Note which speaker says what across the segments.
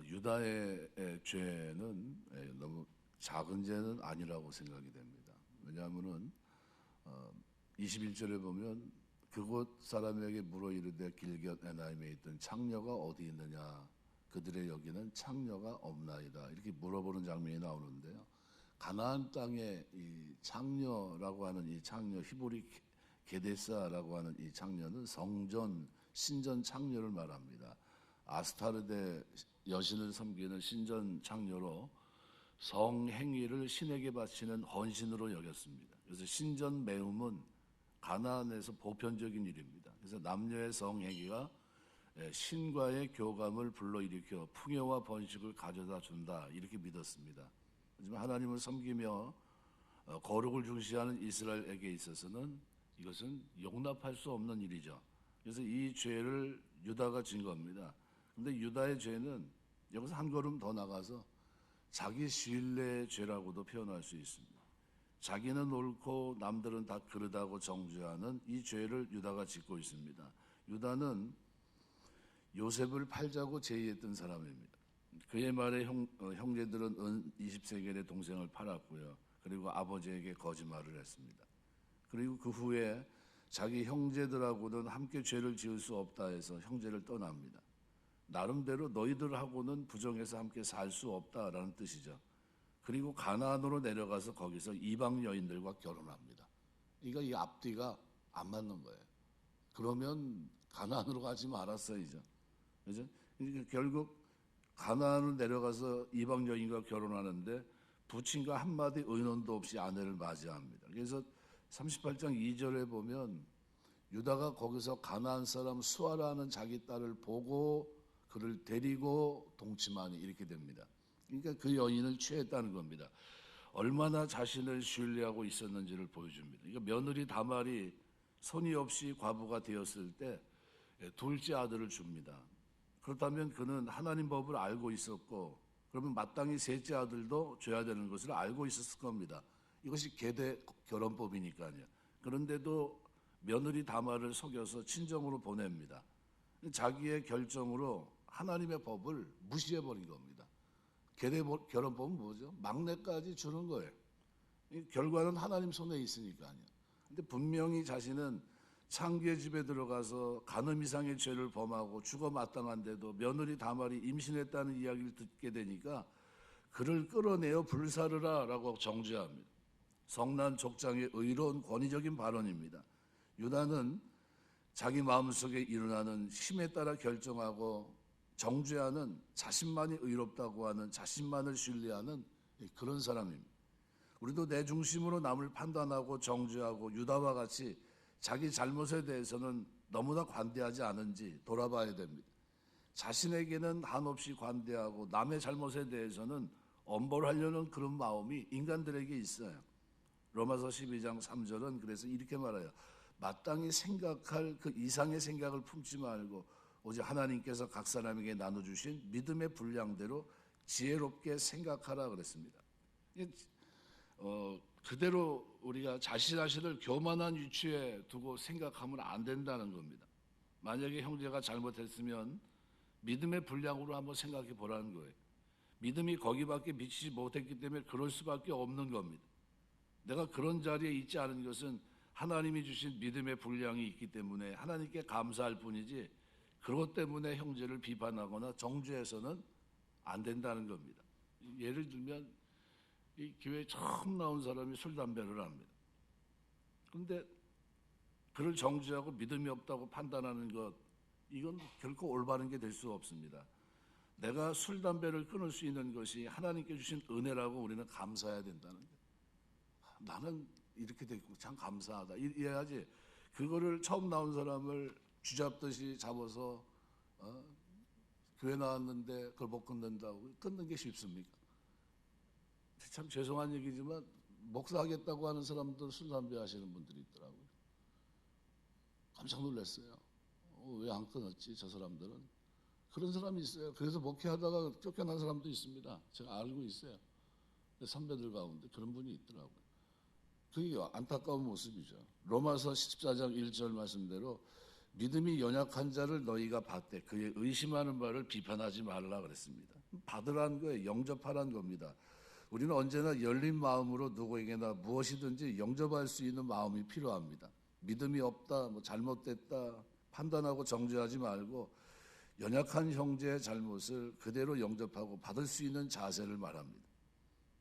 Speaker 1: 유다의 죄는 너무 작은 죄는 아니라고 생각이 됩니다. 왜냐하면은 21절에 보면 그곳 사람에게 물어 이르되 길곁 에나임에 있던 창녀가 어디 있느냐 그들의 여기는 창녀가 없나이다 이렇게 물어보는 장면이 나오는데요. 가나안 땅에 이 창녀라고 하는 이 창녀 히브리 게데사라고 하는 이 창녀는 성전 신전 창녀를 말합니다. 아스타르데 여신을 섬기는 신전 창녀로 성행위를 신에게 바치는 헌신으로 여겼습니다. 그래서 신전 매움은 가나안에서 보편적인 일입니다. 그래서 남녀의 성행위가 신과의 교감을 불러일으켜 풍요와 번식을 가져다 준다 이렇게 믿었습니다. 하지만 하나님을 섬기며 거룩을 중시하는 이스라엘에게 있어서는 이것은 용납할 수 없는 일이죠. 그래서 이 죄를 유다가 진 겁니다. 그런데 유다의 죄는 여기서 한 걸음 더 나가서 자기 신뢰의 죄라고도 표현할 수 있습니다. 자기는 옳고 남들은 다 그르다고 정죄하는 이 죄를 유다가 짓고 있습니다. 유다는 요셉을 팔자고 제의했던 사람입니다. 그의 말에 형제들은 은 20세겔의 동생을 팔았고요. 그리고 아버지에게 거짓말을 했습니다. 그리고 그 후에 자기 형제들하고는 함께 죄를 지을 수 없다 해서 형제를 떠납니다. 나름대로 너희들하고는 부정해서 함께 살 수 없다라는 뜻이죠. 그리고 가나안으로 내려가서 거기서 이방 여인들과 결혼합니다. 그러니까 이 앞뒤가 안 맞는 거예요. 그러면 가나안으로 가지 말았어야죠. 그죠? 그러니까 결국 가나안으로 내려가서 이방 여인과 결혼하는데 부친과 한마디 의논도 없이 아내를 맞이합니다. 그래서 38장 2절에 보면 유다가 거기서 가나안 사람 수아라는 자기 딸을 보고 그를 데리고 동침하니 이렇게 됩니다. 그러니까 그 여인을 취했다는 겁니다. 얼마나 자신을 신뢰하고 있었는지를 보여줍니다. 그러니까 며느리 다말이 손이 없이 과부가 되었을 때 둘째 아들을 줍니다. 그렇다면 그는 하나님 법을 알고 있었고 그러면 마땅히 셋째 아들도 줘야 되는 것을 알고 있었을 겁니다. 이것이 계대 결혼법이니까요. 그런데도 며느리 다말을 속여서 친정으로 보냅니다. 자기의 결정으로 하나님의 법을 무시해버린 겁니다. 계대 결혼법은 뭐죠? 막내까지 주는 거예요. 결과는 하나님 손에 있으니까요. 근데 분명히 자신은 창기의 집에 들어가서 간음 이상의 죄를 범하고 죽어 마땅한데도 며느리 다말이 임신했다는 이야기를 듣게 되니까 그를 끌어내어 불사르라 라고 정죄합니다. 성난 족장의 의로운 권위적인 발언입니다. 유다는 자기 마음속에 일어나는 힘에 따라 결정하고 정죄하는 자신만이 의롭다고 하는 자신만을 신뢰하는 그런 사람입니다. 우리도 내 중심으로 남을 판단하고 정죄하고 유다와 같이 자기 잘못에 대해서는 너무나 관대하지 않은지 돌아봐야 됩니다. 자신에게는 한없이 관대하고 남의 잘못에 대해서는 엄벌하려는 그런 마음이 인간들에게 있어요. 로마서 12장 3절은 그래서 이렇게 말해요. 마땅히 생각할 그 이상의 생각을 품지 말고 오직 하나님께서 각 사람에게 나눠주신 믿음의 분량대로 지혜롭게 생각하라 그랬습니다. 그대로 우리가 자신을 교만한 위치에 두고 생각하면 안 된다는 겁니다. 만약에 형제가 잘못했으면 믿음의 분량으로 한번 생각해 보라는 거예요. 믿음이 거기밖에 미치지 못했기 때문에 그럴 수밖에 없는 겁니다. 내가 그런 자리에 있지 않은 것은 하나님이 주신 믿음의 분량이 있기 때문에 하나님께 감사할 뿐이지 그것 때문에 형제를 비판하거나 정죄해서는 안 된다는 겁니다. 예를 들면 이 교회에 처음 나온 사람이 술, 담배를 합니다. 그런데 그를 정죄하고 믿음이 없다고 판단하는 것 이건 결코 올바른 게 될 수 없습니다. 내가 술, 담배를 끊을 수 있는 것이 하나님께 주신 은혜라고 우리는 감사해야 된다는 거예요. 나는 이렇게 됐고 참 감사하다 이래야지 그거를 처음 나온 사람을 쥐잡듯이 잡아서 교회 나왔는데 그걸 못 끊는다고 끊는 게 쉽습니까? 참 죄송한 얘기지만 목사하겠다고 하는 사람들 술, 담배 하시는 분들이 있더라고요. 깜짝 놀랐어요. 왜 안 끊었지 저 사람들은? 그런 사람이 있어요. 그래서 목회하다가 쫓겨난 사람도 있습니다. 제가 알고 있어요. 선배들 가운데 그런 분이 있더라고요. 그게 안타까운 모습이죠. 로마서 14장 1절 말씀대로 믿음이 연약한 자를 너희가 받되 그의 의심하는 바를 비판하지 말라 그랬습니다. 받으라는 거예요. 영접하라는 겁니다. 우리는 언제나 열린 마음으로 누구에게나 무엇이든지 영접할 수 있는 마음이 필요합니다. 믿음이 없다, 잘못됐다 판단하고 정죄하지 말고 연약한 형제의 잘못을 그대로 영접하고 받을 수 있는 자세를 말합니다.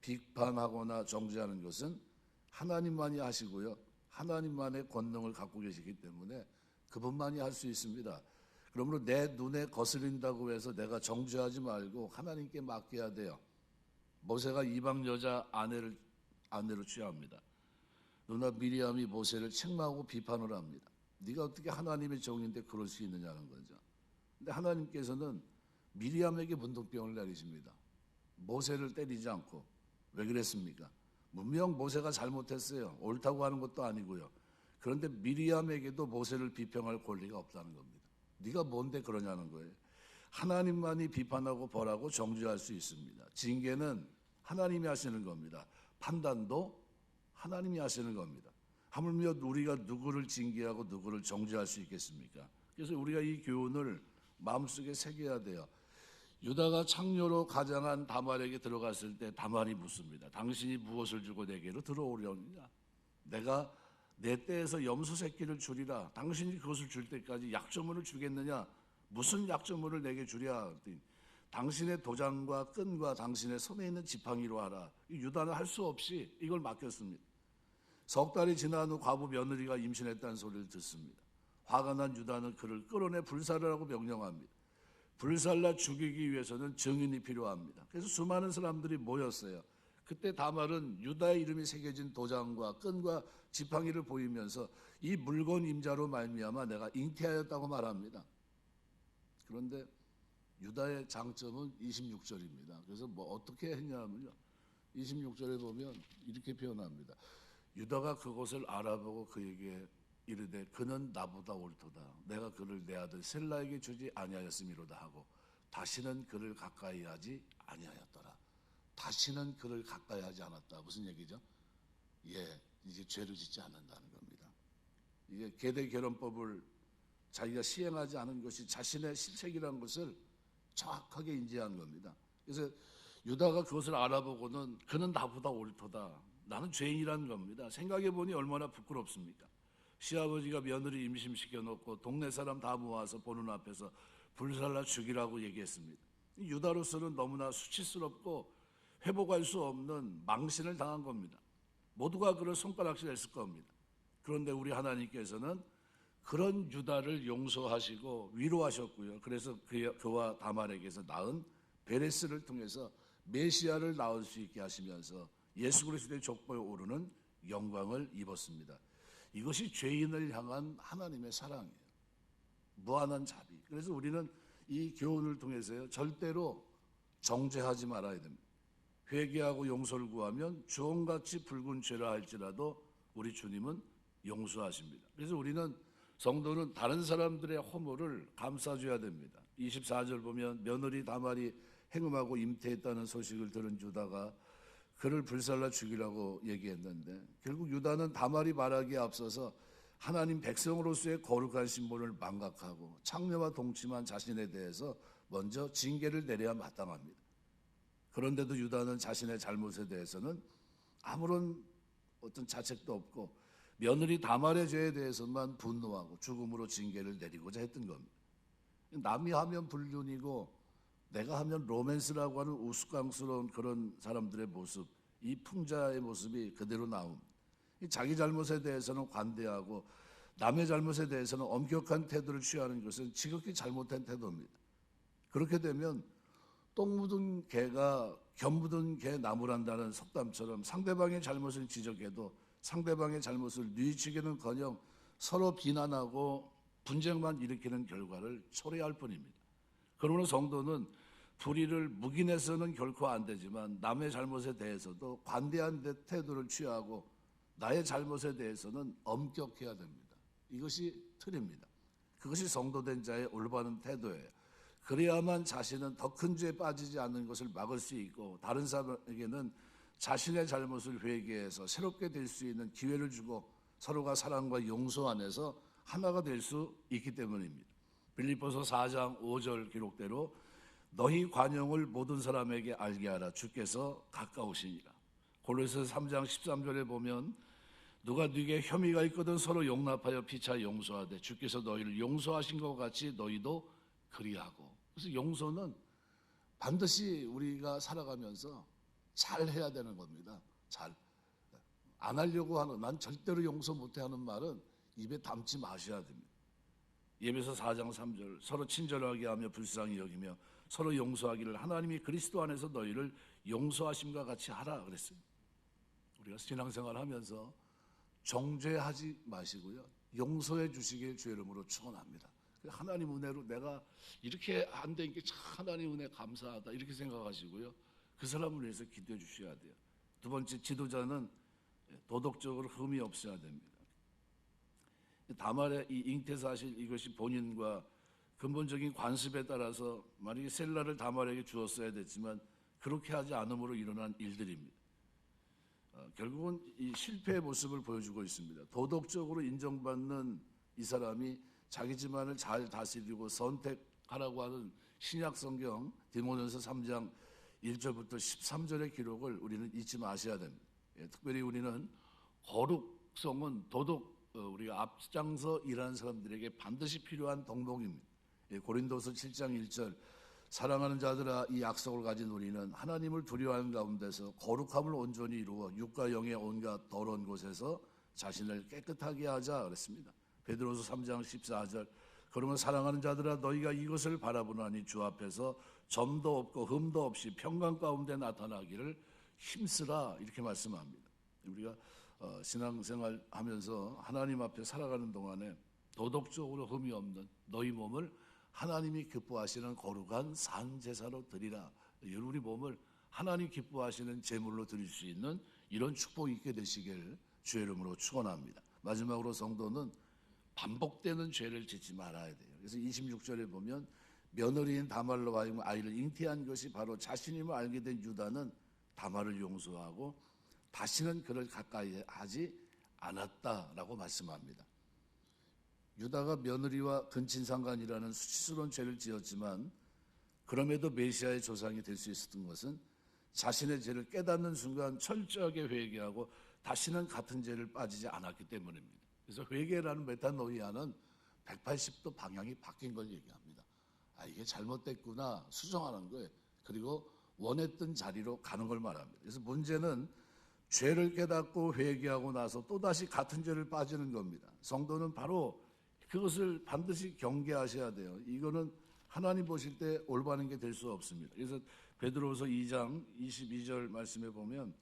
Speaker 1: 비판하거나 정죄하는 것은 하나님만이 하시고요. 하나님만의 권능을 갖고 계시기 때문에 그분만이 할 수 있습니다. 그러므로 내 눈에 거슬린다고 해서 내가 정죄하지 말고 하나님께 맡겨야 돼요. 모세가 이방 여자 아내로 취합니다. 누나 미리암이 모세를 책망하고 비판을 합니다. 네가 어떻게 하나님의 종인데 그럴 수 있느냐는 거죠. 근데 하나님께서는 미리암에게 문둥병을 내리십니다. 모세를 때리지 않고. 왜 그랬습니까? 분명 모세가 잘못했어요. 옳다고 하는 것도 아니고요. 그런데 미리암에게도 모세를 비평할 권리가 없다는 겁니다. 네가 뭔데 그러냐는 거예요. 하나님만이 비판하고 벌하고 정죄할 수 있습니다. 징계는 하나님이 하시는 겁니다. 판단도 하나님이 하시는 겁니다. 하물며 우리가 누구를 징계하고 누구를 정죄할 수 있겠습니까? 그래서 우리가 이 교훈을 마음속에 새겨야 돼요. 유다가 창녀로 가장한 다말에게 들어갔을 때 다말이 묻습니다. 당신이 무엇을 주고 내게로 들어오려느냐? 내가 내 떼에서 염소 새끼를 주리라. 당신이 그것을 줄 때까지 약조물을 주겠느냐? 무슨 약조물을 내게 주랴? 당신의 도장과 끈과 당신의 손에 있는 지팡이로 하라. 유다는 할 수 없이 이걸 맡겼습니다. 석 달이 지난 후 과부 며느리가 임신했다는 소리를 듣습니다. 화가 난 유다는 그를 끌어내 불살하라고 명령합니다. 불살라 죽이기 위해서는 증인이 필요합니다. 그래서 수많은 사람들이 모였어요. 그때 다말은 유다의 이름이 새겨진 도장과 끈과 지팡이를 보이면서 이 물건 임자로 말미암아 내가 잉태하였다고 말합니다. 그런데 유다의 장점은 26절입니다. 그래서 어떻게 했냐면요. 26절에 보면 이렇게 표현합니다. 유다가 그것을 알아보고 그에게 이르되 그는 나보다 옳도다. 내가 그를 내 아들 셀라에게 주지 아니하였음이로다 하고 다시는 그를 가까이 하지 아니하였더라. 다시는 그를 가까이 하지 않았다. 무슨 얘기죠? 이제 죄를 짓지 않는다는 겁니다. 이게 계대 결혼법을 자기가 시행하지 않은 것이 자신의 실책이라는 것을 정확하게 인지한 겁니다. 그래서 유다가 그것을 알아보고는 그는 나보다 옳도다. 나는 죄인이라는 겁니다. 생각해 보니 얼마나 부끄럽습니까? 시아버지가 며느리 임신시켜 놓고 동네 사람 다 모아서 보는 앞에서 불살라 죽이라고 얘기했습니다. 유다로서는 너무나 수치스럽고 회복할 수 없는 망신을 당한 겁니다. 모두가 그를 손가락질했을 겁니다. 그런데 우리 하나님께서는 그런 유다를 용서하시고 위로하셨고요. 그래서 그와 다말에게서 낳은 베레스를 통해서 메시아를 낳을 수 있게 하시면서 예수 그리스도의 족보에 오르는 영광을 입었습니다. 이것이 죄인을 향한 하나님의 사랑이에요. 무한한 자비. 그래서 우리는 이 교훈을 통해서요. 절대로 정죄하지 말아야 됩니다. 회개하고 용서를 구하면 주홍같이 붉은 죄라 할지라도 우리 주님은 용서하십니다. 그래서 우리는 성도는 다른 사람들의 허물을 감싸줘야 됩니다. 24절 보면 며느리 다말이 행음하고 임태했다는 소식을 들은 유다가 그를 불살라 죽이라고 얘기했는데 결국 유다는 다말이 말하기에 앞서서 하나님 백성으로서의 거룩한 신분을 망각하고 창녀와 동침한 자신에 대해서 먼저 징계를 내려야 마땅합니다. 그런데도 유다는 자신의 잘못에 대해서는 아무런 어떤 자책도 없고 며느리 다말의 죄에 대해서만 분노하고 죽음으로 징계를 내리고자 했던 겁니다. 남이 하면 불륜이고 내가 하면 로맨스라고 하는 우스꽝스러운 그런 사람들의 모습, 이 풍자의 모습이 그대로 나옵니다. 자기 잘못에 대해서는 관대하고 남의 잘못에 대해서는 엄격한 태도를 취하는 것은 지극히 잘못된 태도입니다. 그렇게 되면 똥 묻은 개가 견 묻은 개 나무란다는 속담처럼 상대방의 잘못을 지적해도 상대방의 잘못을 뉘우치기는커녕 서로 비난하고 분쟁만 일으키는 결과를 초래할 뿐입니다. 그러므로 성도는 불의를 묵인해서는 결코 안 되지만 남의 잘못에 대해서도 관대한 태도를 취하고 나의 잘못에 대해서는 엄격해야 됩니다. 이것이 틀입니다. 그것이 성도된 자의 올바른 태도예요. 그래야만 자신은 더 큰 죄에 빠지지 않는 것을 막을 수 있고 다른 사람에게는 자신의 잘못을 회개해서 새롭게 될 수 있는 기회를 주고 서로가 사랑과 용서 안에서 하나가 될 수 있기 때문입니다. 빌립보서 4장 5절 기록대로 너희 관용을 모든 사람에게 알게 하라. 주께서 가까우시니라. 골로새서 3장 13절에 보면 누가 네게 혐의가 있거든 서로 용납하여 피차 용서하되 주께서 너희를 용서하신 것 같이 너희도 그리하고. 그래서 용서는 반드시 우리가 살아가면서 잘 해야 되는 겁니다. 잘. 안 하려고 하는, 난 절대로 용서 못해 하는 말은 입에 담지 마셔야 됩니다. 예배서 4장 3절 서로 친절하게 하며 불쌍히 여기며 서로 용서하기를 하나님이 그리스도 안에서 너희를 용서하심과 같이 하라 그랬어요. 우리가 신앙생활 하면서 정죄하지 마시고요, 용서해 주시길 주의 이름으로 축원합니다. 하나님 은혜로 내가 이렇게 안 되니까 참 하나님 은혜 감사하다 이렇게 생각하시고요, 그 사람을 위해서 기도해 주셔야 돼요. 두 번째, 지도자는 도덕적으로 흠이 없어야 됩니다. 다말의 이 잉태사실, 이것이 본인과 근본적인 관습에 따라서 만약에 셀라를 다말에게 주었어야 됐지만 그렇게 하지 않음으로 일어난 일들입니다. 결국은 이 실패의 모습을 보여주고 있습니다. 도덕적으로 인정받는 이 사람이 자기 집안을 잘 다스리고 선택하라고 하는 신약 성경 디모데전서 3장 1절부터 13절의 기록을 우리는 잊지 마셔야 됩니다. 특별히 우리는 거룩성은 우리가 앞장서 일하는 사람들에게 반드시 필요한 덕목입니다. 고린도서 7장 1절 사랑하는 자들아 이 약속을 가진 우리는 하나님을 두려워하는 가운데서 거룩함을 온전히 이루어 육과 영의 온갖 더러운 곳에서 자신을 깨끗하게 하자 그랬습니다. 베드로서 3장 14절 그러면 사랑하는 자들아 너희가 이것을 바라보나니 주 앞에서 점도 없고 흠도 없이 평강 가운데 나타나기를 힘쓰라 이렇게 말씀합니다. 우리가 신앙생활 하면서 하나님 앞에 살아가는 동안에 도덕적으로 흠이 없는 너희 몸을 하나님이 기뻐하시는 거룩한 산 제사로 드리라. 우리 몸을 하나님 기뻐하시는 제물로 드릴 수 있는 이런 축복이 있게 되시길 주의 이름으로 축원합니다. 마지막으로 성도는 반복되는 죄를 짓지 말아야 돼요. 그래서 26절에 보면 며느리인 다말로 하여금 아이를 잉태한 것이 바로 자신임을 알게 된 유다는 다말을 용서하고 다시는 그를 가까이 하지 않았다라고 말씀합니다. 유다가 며느리와 근친상간이라는 수치스러운 죄를 지었지만 그럼에도 메시아의 조상이 될 수 있었던 것은 자신의 죄를 깨닫는 순간 철저하게 회개하고 다시는 같은 죄를 빠지지 않았기 때문입니다. 그래서 회개라는 메타노이아는 180도 방향이 바뀐 걸 얘기합니다. 이게 잘못됐구나 수정하는 거예요. 그리고 원했던 자리로 가는 걸 말합니다. 그래서 문제는 죄를 깨닫고 회개하고 나서 또다시 같은 죄를 빠지는 겁니다. 성도는 바로 그것을 반드시 경계하셔야 돼요. 이거는 하나님 보실 때 올바른 게 될 수 없습니다. 그래서 베드로서 2장 22절 말씀에 보면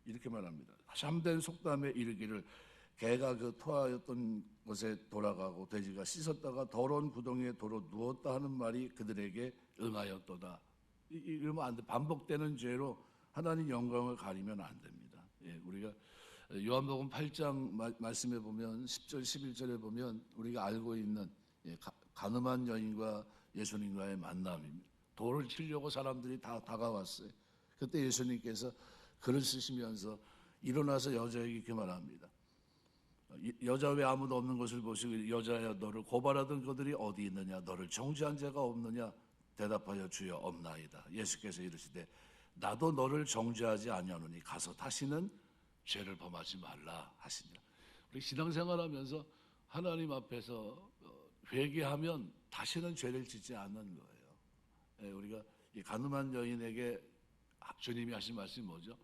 Speaker 1: 이렇게 말합니다. 참된 속담에 이르기를 개가 그 토하였던 곳에 돌아가고 돼지가 씻었다가 더러운 구덩이에 도로 누웠다 하는 말이 그들에게 응하였도다. 이러면 안 돼. 반복되는 죄로 하나님 영광을 가리면 안 됩니다. 우리가 요한복음 8장 말씀에 보면 10절 11절에 보면 우리가 알고 있는 가늠한 여인과 예수님과의 만남입니다. 돌을 치려고 사람들이 다 다가왔어요. 그때 예수님께서 글을 쓰시면서 일어나서 여자에게 이렇게 말합니다. 여자 외 아무도 없는 것을 보시고 여자야 너를 고발하던 그들이 어디 있느냐 너를 정죄한 자가 없느냐 대답하여 주여 없나이다. 예수께서 이르시되 나도 너를 정죄하지 아니하노니 가서 다시는 죄를 범하지 말라 하시니라. 우리 신앙생활하면서 하나님 앞에서 회개하면 다시는 죄를 짓지 않는 거예요. 우리가 이 가늠한 여인에게 주님이 하신 말씀이 뭐죠?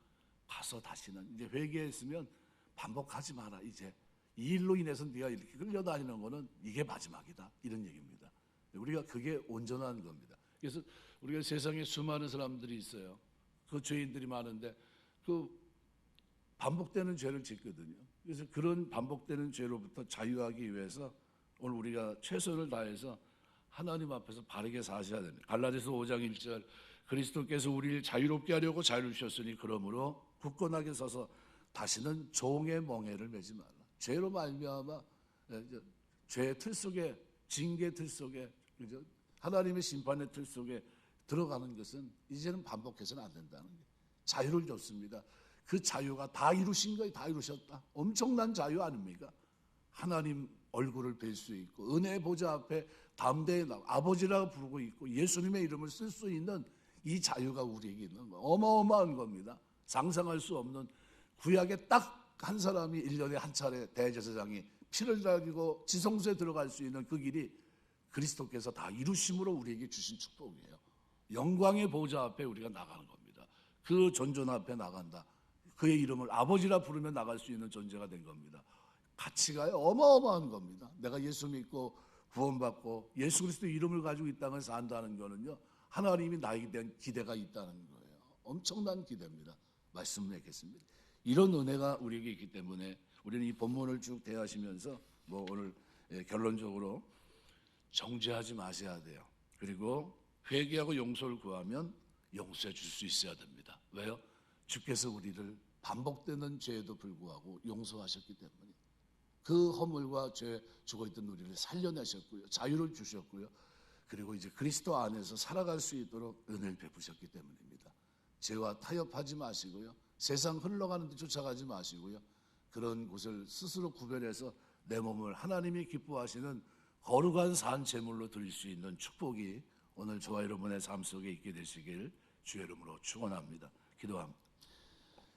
Speaker 1: 가서 다시는 이제 회개했으면 반복하지 마라. 이제 이 일로 인해서 네가 이렇게 끌려다니는 거는 이게 마지막이다 이런 얘기입니다. 우리가 그게 온전한 겁니다. 그래서 우리가 세상에 수많은 사람들이 있어요. 그 죄인들이 많은데 그 반복되는 죄를 짓거든요. 그래서 그런 반복되는 죄로부터 자유하기 위해서 오늘 우리가 최선을 다해서 하나님 앞에서 바르게 사셔야 됩니다. 갈라디아서 5장 1절 그리스도께서 우리를 자유롭게 하려고 자유를 주셨으니 그러므로 굳건하게 서서 다시는 종의 멍에를 매지 말라. 죄로 말미암아 죄의 틀 속에 징계 틀 속에 하나님의 심판의 틀 속에 들어가는 것은 이제는 반복해서는 안 된다는 거예요. 자유를 줬습니다. 그 자유가 다 이루신 거예요. 다 이루셨다. 엄청난 자유 아닙니까? 하나님 얼굴을 뵐 수 있고 은혜의 보좌 앞에 담대히 아버지라고 부르고 있고 예수님의 이름을 쓸 수 있는 이 자유가 우리에게 있는 거예요. 어마어마한 겁니다. 상상할 수 없는 구약에 딱 한 사람이 1년에 한 차례 대제사장이 피를 달고 지성소에 들어갈 수 있는 그 길이 그리스도께서 다 이루심으로 우리에게 주신 축복이에요. 영광의 보좌 앞에 우리가 나가는 겁니다. 그 존존 앞에 나간다. 그의 이름을 아버지라 부르며 나갈 수 있는 존재가 된 겁니다. 가치가 어마어마한 겁니다. 내가 예수 믿고 구원받고 예수 그리스도 이름을 가지고 이 땅을 산다는 거는요, 하나님이 나에게 대한 기대가 있다는 거예요. 엄청난 기대입니다. 말씀 맺겠습니다. 이런 은혜가 우리에게 있기 때문에 우리는 이 본문을 쭉 대하시면서 오늘 결론적으로 정죄하지 마셔야 돼요. 그리고 회개하고 용서를 구하면 용서해 줄 수 있어야 됩니다. 왜요? 주께서 우리를 반복되는 죄에도 불구하고 용서하셨기 때문에 그 허물과 죄 죽어있던 우리를 살려내셨고요. 자유를 주셨고요. 그리고 이제 그리스도 안에서 살아갈 수 있도록 은혜를 베푸셨기 때문입니다. 죄와 타협하지 마시고요. 세상 흘러가는 데 쫓아가지 마시고요. 그런 곳을 스스로 구별해서 내 몸을 하나님이 기뻐하시는 거룩한 산 제물로 드릴 수 있는 축복이 오늘 저와 여러분의 삶 속에 있게 되시길 주의 이름으로 축원합니다. 기도합니다.